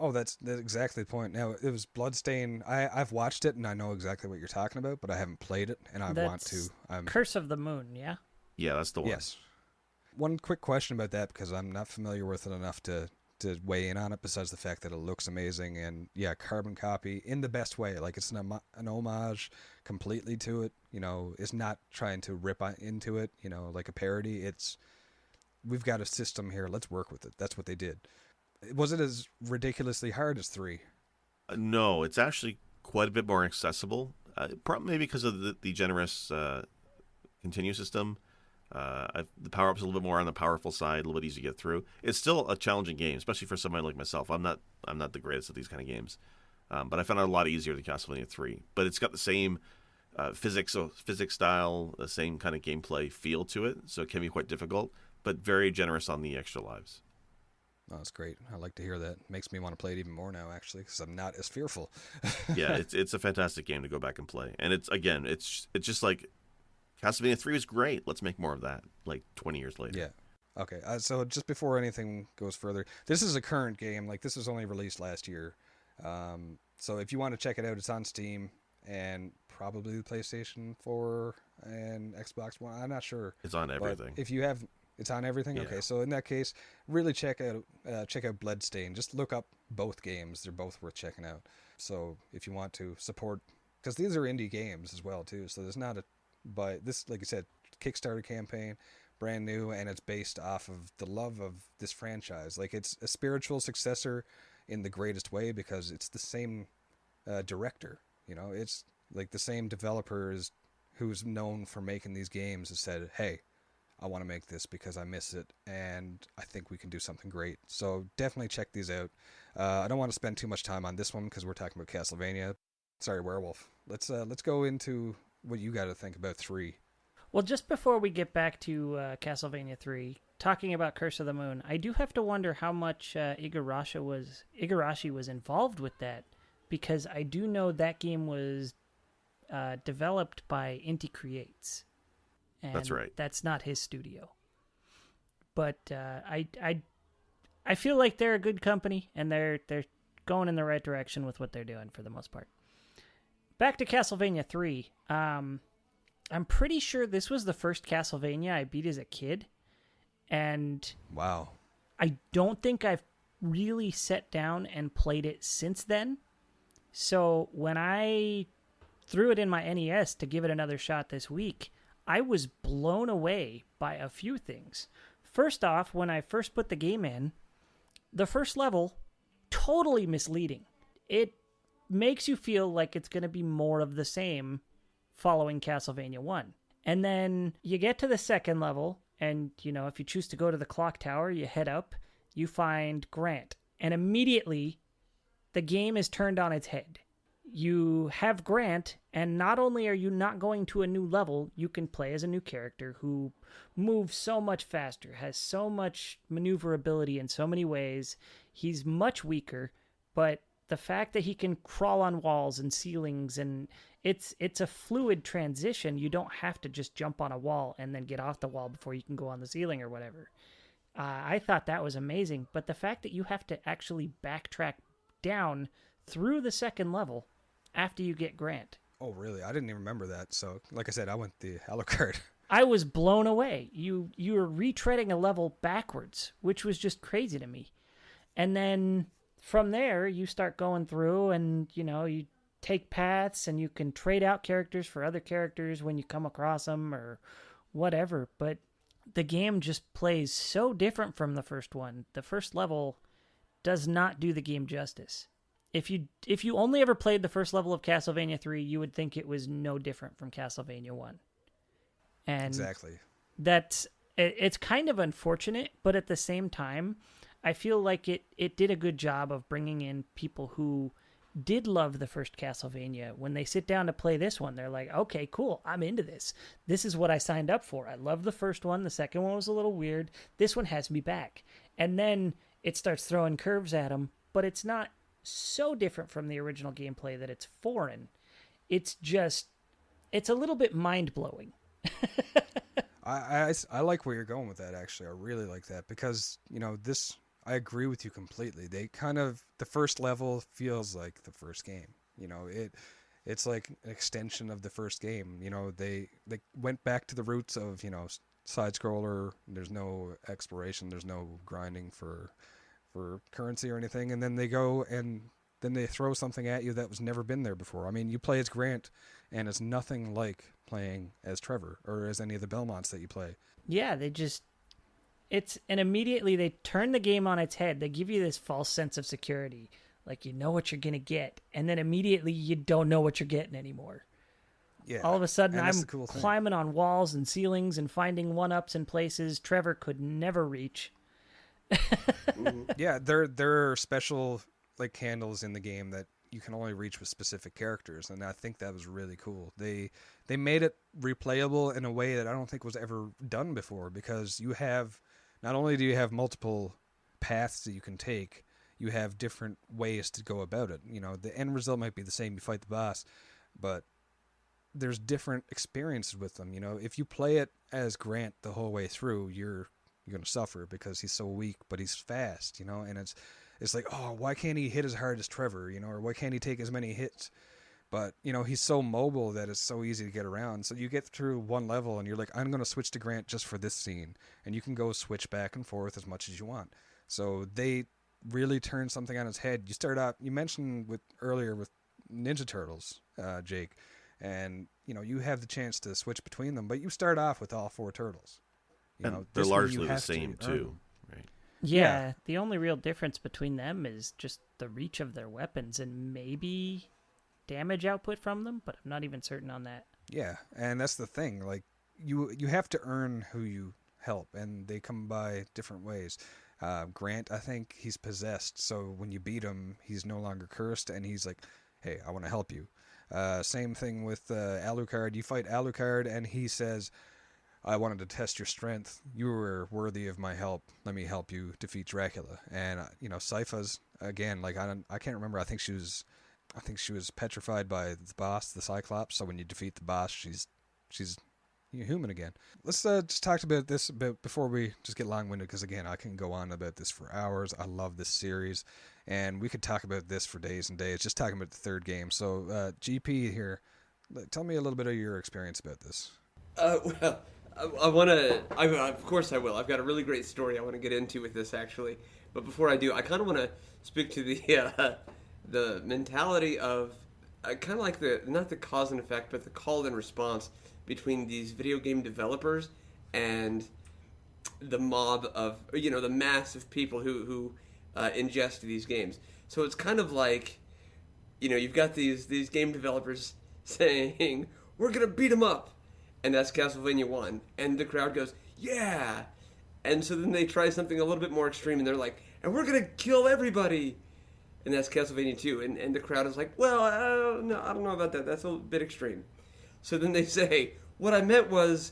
Oh, that's exactly the point. Now, it was Bloodstained. I've watched it, and I know exactly what you're talking about, but I haven't played it, and I want to. Curse of the Moon, yeah? Yeah, that's the one. Yes. One quick question about that, because I'm not familiar with it enough to weigh in on it, besides the fact that it looks amazing, and yeah, carbon copy in the best way. Like, it's an homage completely to it. It's not trying to rip into it, like a parody. We've got a system here. Let's work with it. That's what they did. Was it as ridiculously hard as 3? No, it's actually quite a bit more accessible. Probably maybe because of the generous continue system. The power-up's a little bit more on the powerful side, a little bit easier to get through. It's still a challenging game, especially for somebody like myself. I'm not the greatest at these kind of games, but I found it a lot easier than Castlevania 3. But it's got the same physics style, the same kind of gameplay feel to it, so it can be quite difficult, but very generous on the extra lives. Oh, that's great. I like to hear that. Makes me want to play it even more now, actually, because I'm not as fearful. Yeah, it's a fantastic game to go back and play. And it's just like Castlevania 3 was great. Let's make more of that, like 20 years later. Yeah. Okay, so just before anything goes further, this is a current game. Like, this was only released last year. So if you want to check it out, it's on Steam and probably the PlayStation 4 and Xbox One. I'm not sure. It's on everything. But if you have... It's on everything? Yeah. Okay, so in that case, really check out Bloodstained. Just look up both games. They're both worth checking out. So if you want to support... Because these are indie games as well, too. So there's not this, like I said, Kickstarter campaign, brand new, and it's based off of the love of this franchise. Like, it's a spiritual successor in the greatest way, because it's the same director. It's like the same developer who's known for making these games has said, hey, I want to make this because I miss it, and I think we can do something great. So definitely check these out. I don't want to spend too much time on this one because we're talking about Castlevania. Sorry, Werewolf. Let's go into what you got to think about 3. Well, just before we get back to Castlevania 3, talking about Curse of the Moon, I do have to wonder how much Igarashi was involved with that, because I do know that game was developed by Inti Creates. And that's right. That's not his studio. But I feel like they're a good company, and they're going in the right direction with what they're doing for the most part. Back to Castlevania 3. I'm pretty sure this was the first Castlevania I beat as a kid. And wow. I don't think I've really sat down and played it since then. So when I threw it in my NES to give it another shot this week, I was blown away by a few things. First off, when I first put the game in, the first level, totally misleading. It makes you feel like it's going to be more of the same following Castlevania 1. And then you get to the second level, and, if you choose to go to the clock tower, you head up, you find Grant. And immediately, the game is turned on its head. You have Grant, and not only are you not going to a new level, you can play as a new character who moves so much faster, has so much maneuverability in so many ways. He's much weaker, but the fact that he can crawl on walls and ceilings, and it's a fluid transition. You don't have to just jump on a wall and then get off the wall before you can go on the ceiling or whatever. I thought that was amazing, but the fact that you have to actually backtrack down through the second level after you get Grant. Oh, really? I didn't even remember that. So, like I said, I went the Alucard. I was blown away. You were retreading a level backwards, which was just crazy to me. And then from there, you start going through and, you take paths and you can trade out characters for other characters when you come across them or whatever. But the game just plays so different from the first one. The first level does not do the game justice. If you only ever played the first level of Castlevania 3, you would think it was no different from Castlevania 1. And Exactly. It's kind of unfortunate, but at the same time, I feel like it did a good job of bringing in people who did love the first Castlevania. When they sit down to play this one, they're like, okay, cool, I'm into this. This is what I signed up for. I love the first one. The second one was a little weird. This one has me back. And then it starts throwing curves at them, but it's not so different from the original gameplay that it's foreign. It's a little bit mind-blowing. I like where you're going with that, actually. I really like that because, I agree with you completely. They the first level feels like the first game. It's like an extension of the first game. They went back to the roots of, side scroller. There's no exploration. There's no grinding for currency or anything. And then they go and then they throw something at you that was never been there before. I mean, you play as Grant and it's nothing like playing as Trevor or as any of the Belmonts that you play. Yeah, and immediately they turn the game on its head. They give you this false sense of security. Like, you know what you're going to get. And then immediately you don't know what you're getting anymore. Yeah. All of a sudden I'm cool climbing on walls and ceilings and finding one-ups in places Trevor could never reach. Yeah, there are special like candles in the game that you can only reach with specific characters, and I think that was really cool. They made it replayable in a way that I don't think was ever done before, because you have not only do you have multiple paths that you can take, you have different ways to go about it. The end result might be the same, you fight the boss, but there's different experiences with them. If you play it as Grant the whole way through, you're going to suffer because he's so weak, but he's fast, and it's like, oh, why can't he hit as hard as Trevor, or why can't he take as many hits? But, he's so mobile that it's so easy to get around. So you get through one level and you're like, I'm going to switch to Grant just for this scene. And you can go switch back and forth as much as you want. So they really turn something on its head. You start out, you mentioned earlier with Ninja Turtles, Jake, and, you have the chance to switch between them, but you start off with all four turtles. And they're largely the same, too, right? Yeah, the only real difference between them is just the reach of their weapons and maybe damage output from them, but I'm not even certain on that. Yeah, and that's the thing. Like, you have to earn who you help, and they come by different ways. Grant, I think he's possessed, so when you beat him, he's no longer cursed, and he's like, hey, I want to help you. Same thing with Alucard. You fight Alucard, and he says, I wanted to test your strength. You were worthy of my help. Let me help you defeat Dracula. And Sypha's again. Like, I can't remember. I think she was petrified by the boss, the Cyclops. So when you defeat the boss, she's human again. Let's just talk about this a bit before we just get long-winded, because again, I can go on about this for hours. I love this series, and we could talk about this for days and days. Just talking about the third game. So GP here, tell me a little bit of your experience about this. Well, I want to. Of course, I will. I've got a really great story I want to get into with this, actually. But before I do, I kind of want to speak to the mentality of kind of like the not the cause and effect, but the call and response between these video game developers and the mob of the mass of people who ingest these games. So it's kind of like you've got these game developers saying we're gonna beat them up, and that's Castlevania 1, and the crowd goes yeah, and so then they try something a little bit more extreme, and they're like, and we're gonna kill everybody, and that's Castlevania 2, and the crowd is like, well, no, I don't know about that, that's a bit extreme. So then they say, what I meant was,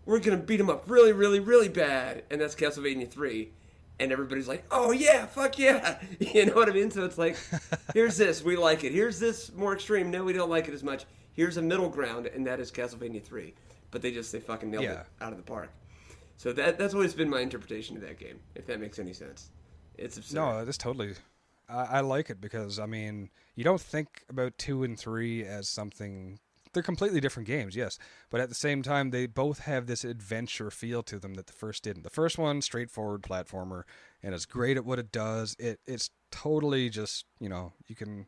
we're gonna beat them up really, really, really bad, and that's Castlevania 3, and everybody's like, oh yeah, fuck yeah, you know what I mean? So it's like, here's this, we like it, here's this more extreme, no, we don't like it as much, here's a middle ground, and that is Castlevania 3, but they fucking nailed it out of the park. So that's always been my interpretation of that game, if that makes any sense. It's absurd. No, that's totally. I like it because, I mean, you don't think about 2 and 3 as something. They're completely different games, yes. But at the same time, they both have this adventure feel to them that the first didn't. The first one, straightforward platformer, and it's great at what it does. It's totally just, you can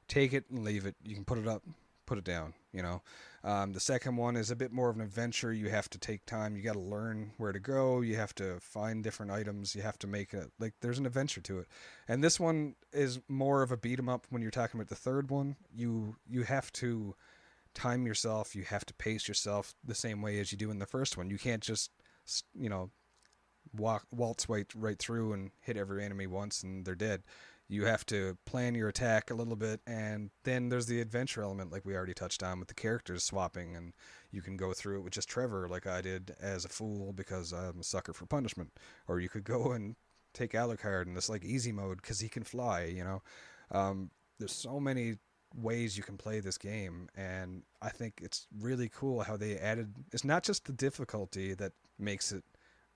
take it and leave it. You can put it up, put it down, The second one is a bit more of an adventure. You have to take time. You got to learn where to go. You have to find different items. You have to make it like there's an adventure to it. And this one is more of a beat 'em up. When you're talking about the third one, you have to time yourself. You have to pace yourself the same way as you do in the first one. You can't just waltz right through and hit every enemy once and they're dead. You have to plan your attack a little bit, and then there's the adventure element, like we already touched on, with the characters swapping, and you can go through it with just Trevor, like I did as a fool because I'm a sucker for punishment. Or you could go and take Alucard in this like easy mode because he can fly. There's so many ways you can play this game, and I think it's really cool how they added. It's not just the difficulty that makes it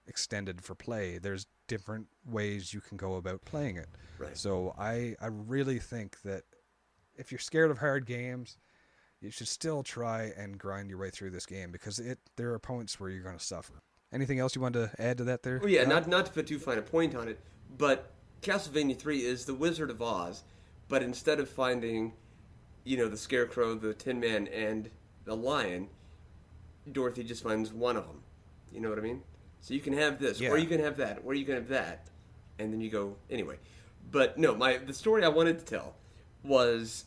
extended for play. There's different ways you can go about playing it. Right. So I really think that if you're scared of hard games, you should still try and grind your way through this game because there are points where you're going to suffer. Anything else you want to add to that there? Well, yeah, not to put too fine a point on it, but Castlevania 3 is the Wizard of Oz, but instead of finding, the Scarecrow, the Tin Man, and the Lion, Dorothy just finds one of them. You know what I mean? So you can have this, or you can have that, or you can have that, and then you go anyway. But no, the story I wanted to tell was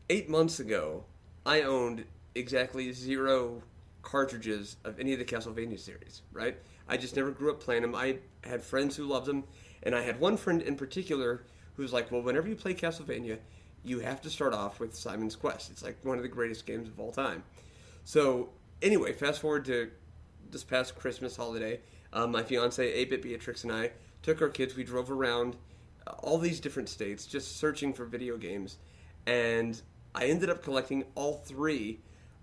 8 months ago. I owned exactly 0 cartridges of any of the Castlevania series. Right? I just never grew up playing them. I had friends who loved them, and I had one friend in particular who was like, "Well, whenever you play Castlevania, you have to start off with Simon's Quest. It's like one of the greatest games of all time." So anyway, fast forward to this past Christmas holiday, my fiance 8-Bit Beatrix and I took our kids. We drove around all these different states just searching for video games, and I ended up collecting all 3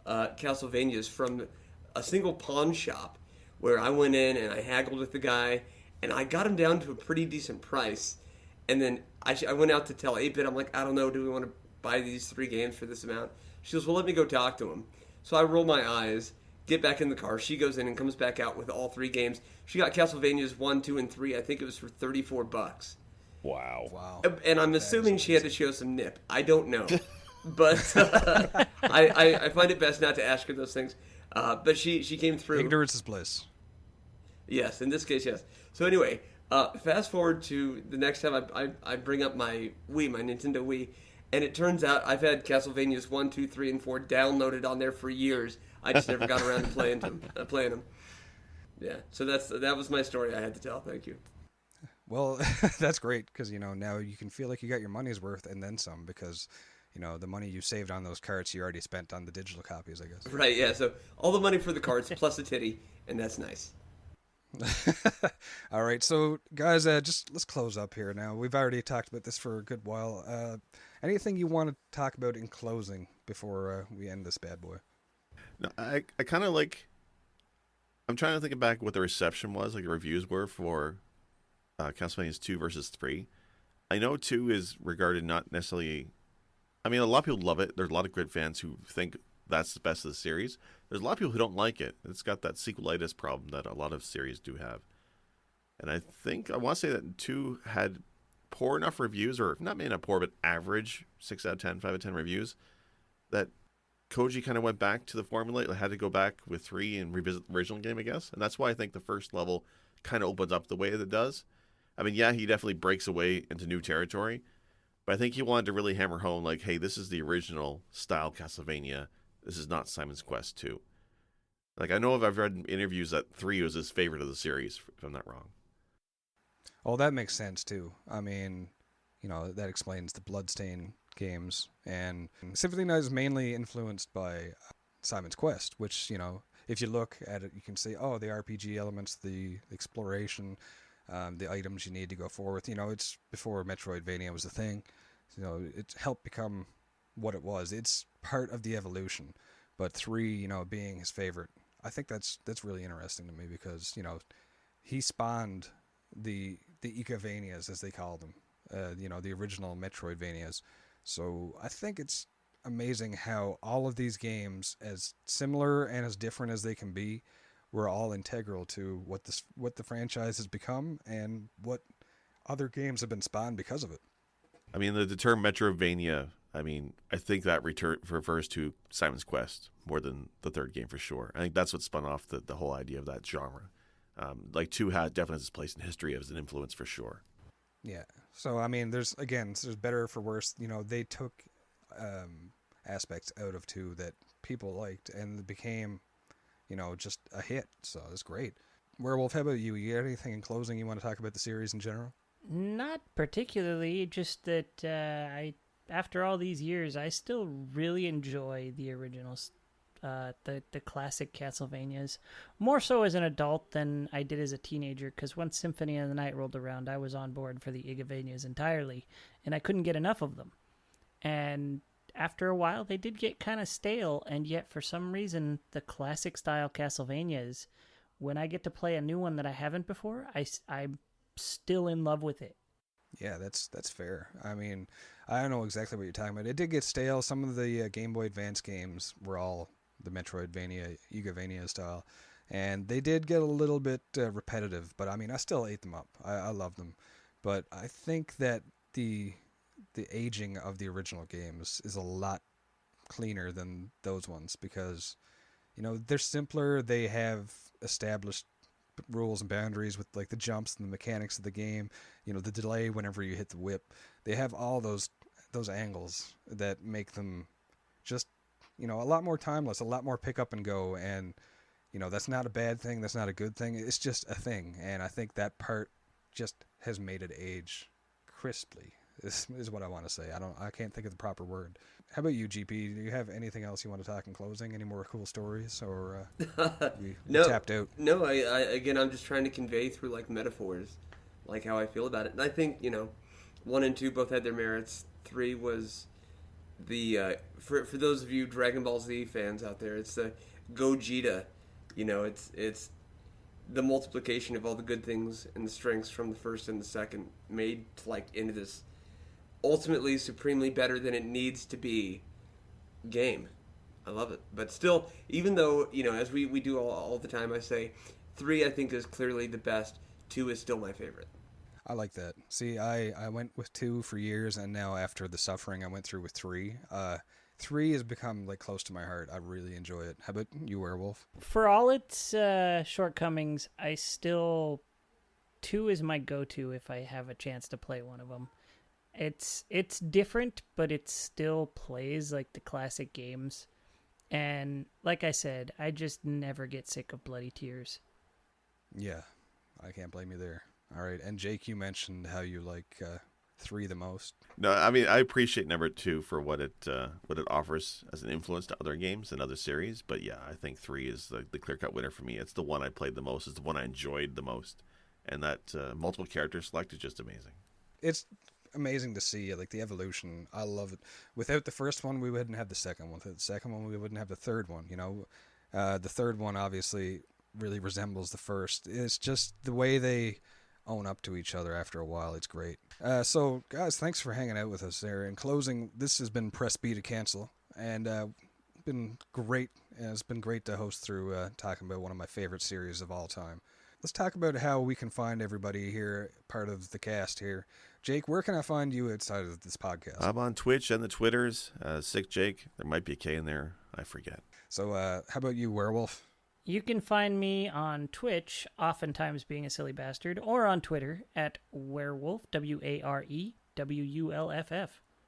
Castlevanias from a single pawn shop where I went in and I haggled with the guy, and I got him down to a pretty decent price. And then I went out to tell 8-Bit, I'm like, I don't know, do we want to buy these 3 games for this amount? She goes, well, let me go talk to him. So I roll my eyes, get back in the car. She goes in and comes back out with all 3 games. She got Castlevanias 1, 2, and 3. I think it was for $34. Wow. And I'm assuming she had to show some nip. I don't know. But I find it best not to ask her those things. But she came through. Ignorance is bliss. Yes, in this case, yes. So anyway, fast forward to the next time I bring up my Wii, my Nintendo Wii, and it turns out I've had Castlevanias 1, 2, 3, and 4 downloaded on there for years. I just never got around to playing them. Yeah, so that was my story I had to tell. Thank you. Well, that's great because, now you can feel like you got your money's worth and then some because, the money you saved on those carts you already spent on the digital copies, I guess. Right, yeah, so all the money for the carts plus a titty, and that's nice. All right, so guys, just let's close up here now. We've already talked about this for a good while. Anything you want to talk about in closing before we end this bad boy? No, I kind of like. I'm trying to think back what the reception was, like the reviews were for Castlevania 2 versus 3. I know 2 is regarded not necessarily. I mean, a lot of people love it. There's a lot of good fans who think that's the best of the series. There's a lot of people who don't like it. It's got that sequelitis problem that a lot of series do have. And I want to say that 2 had poor enough reviews, or not maybe not poor, but average 6 out of 10, 5 out of 10 reviews, that Koji kind of went back to the formula. Had to go back with 3 and revisit the original game, I guess. And that's why I think the first level kind of opens up the way that it does. I mean, yeah, he definitely breaks away into new territory, but I think he wanted to really hammer home, like, hey, this is the original style Castlevania. This is not Simon's Quest 2. Like, I know I've read in interviews that 3 was his favorite of the series, if I'm not wrong. Oh, that makes sense too. I mean, that explains the Bloodstain games. And Symphony Night is mainly influenced by Simon's Quest, which, if you look at it, you can see, the RPG elements, the exploration, the items you need to go forward. It's before Metroidvania was a thing. It helped become what it was. It's part of the evolution. But 3, being his favorite, I think that's really interesting to me because, he spawned the Icavanias, as they call them, the original Metroidvanias. So I think it's amazing how all of these games, as similar and as different as they can be, were all integral to what the franchise has become and what other games have been spawned because of it. I mean, the term Metroidvania, I think that refers to Simon's Quest more than the third game for sure. I think that's what spun off the whole idea of that genre. 2 definitely has its place in history as an influence for sure. Yeah. So, there's better for worse. They took aspects out of 2 that people liked and it became, just a hit. So it's great. Werewolf, how about you? You got anything in closing you want to talk about the series in general? Not particularly, just that after all these years, I still really enjoy the originals, the classic Castlevanias, more so as an adult than I did as a teenager, because once Symphony of the Night rolled around, I was on board for the Igavanias entirely, and I couldn't get enough of them. And after a while, they did get kind of stale, and yet for some reason, the classic style Castlevanias, when I get to play a new one that I haven't before, I'm still in love with it. Yeah, that's fair. I don't know exactly what you're talking about. It did get stale. Some of the Game Boy Advance games were all the Metroidvania, Igavania style, and they did get a little bit repetitive. But I still ate them up. I love them, but I think that the aging of the original games is a lot cleaner than those ones because they're simpler. They have established rules and boundaries with like the jumps and the mechanics of the game, the delay whenever you hit the whip. They have all those angles that make them just a lot more timeless, a lot more pick up and go, and that's not a bad thing, that's not a good thing, it's just a thing. And I think that part just has made it age crisply is what I want to say. I can't think of the proper word. How about you, GP? Do you have anything else you want to talk in closing? Any more cool stories, or we tapped out? No, I'm just trying to convey through like metaphors, like how I feel about it. And I think 1 and 2 both had their merits. 3 was the for those of you Dragon Ball Z fans out there, it's the Gogeta. It's the multiplication of all the good things and the strengths from the first and the second made like into this ultimately supremely better than it needs to be game. I love it. But still, even though, as we do all the time, I say 3 I think is clearly the best. 2 is still my favorite. I like that. See, I went with 2 for years, and now after the suffering I went through with 3. 3 has become like close to my heart. I really enjoy it. How about you, Werewolf? For all its shortcomings, 2 is my go-to if I have a chance to play one of them. It's different, but it still plays like the classic games. And like I said, I just never get sick of Bloody Tears. Yeah, I can't blame you there. All right, and Jake, you mentioned how you like 3 the most. No, I appreciate number 2 for what it offers as an influence to other games and other series. But yeah, I think 3 is the clear-cut winner for me. It's the one I played the most. It's the one I enjoyed the most. And that multiple character select is just amazing. It's amazing to see like the evolution. I love it. Without the first one, we wouldn't have the second one. Without the second one, we wouldn't have the third one. The third one obviously really resembles the first. It's just the way they own up to each other after a while. It's great. So guys, thanks for hanging out with us there. In closing, this has been Press B to Cancel, and been great. It's been great to host through talking about one of my favorite series of all time. Let's talk about how we can find everybody here, part of the cast here. Jake, where can I find you outside of this podcast? I'm on Twitch and the Twitters. Sick Jake. There might be a K in there. I forget. So how about you, Werewolf? You can find me on Twitch, oftentimes being a silly bastard, or on Twitter at Werewolf, WAREWULFF.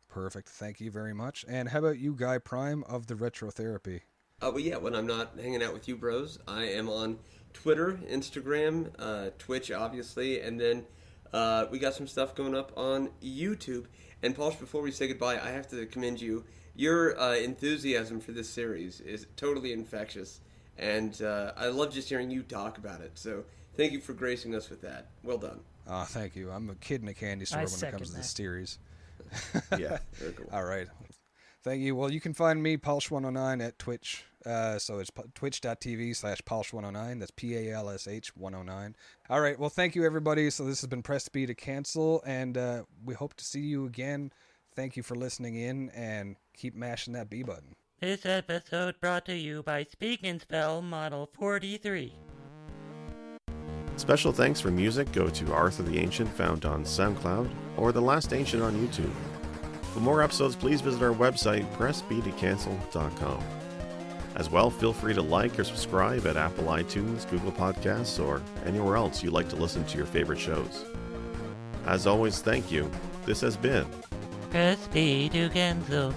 Perfect. Thank you very much. And how about you, Guy Prime of the Retro Therapy? Well, yeah, when I'm not hanging out with you bros, I am on Twitter, Instagram, Twitch, obviously, and then we got some stuff going up on YouTube. And Palsh, before we say goodbye, I have to commend you. Your enthusiasm for this series is totally infectious, and I love just hearing you talk about it. So thank you for gracing us with that. Well done. Thank you. I'm a kid in a candy store when it comes to this series. Yeah, very cool. All right. Thank you. Well, you can find me, Palsh109, at Twitch. So it's twitch.tv/Palsh109. That's PALSH 109. All right. Well, thank you, everybody. So this has been Press B to Cancel, and we hope to see you again. Thank you for listening in, and keep mashing that B button. This episode brought to you by Speak and Spell Model 43. Special thanks for music go to Arthur the Ancient, found on SoundCloud, or The Last Ancient on YouTube. For more episodes, please visit our website, pressbtocancel.com. As well, feel free to like or subscribe at Apple iTunes, Google Podcasts, or anywhere else you like to listen to your favorite shows. As always, thank you. This has been Press B to cancel.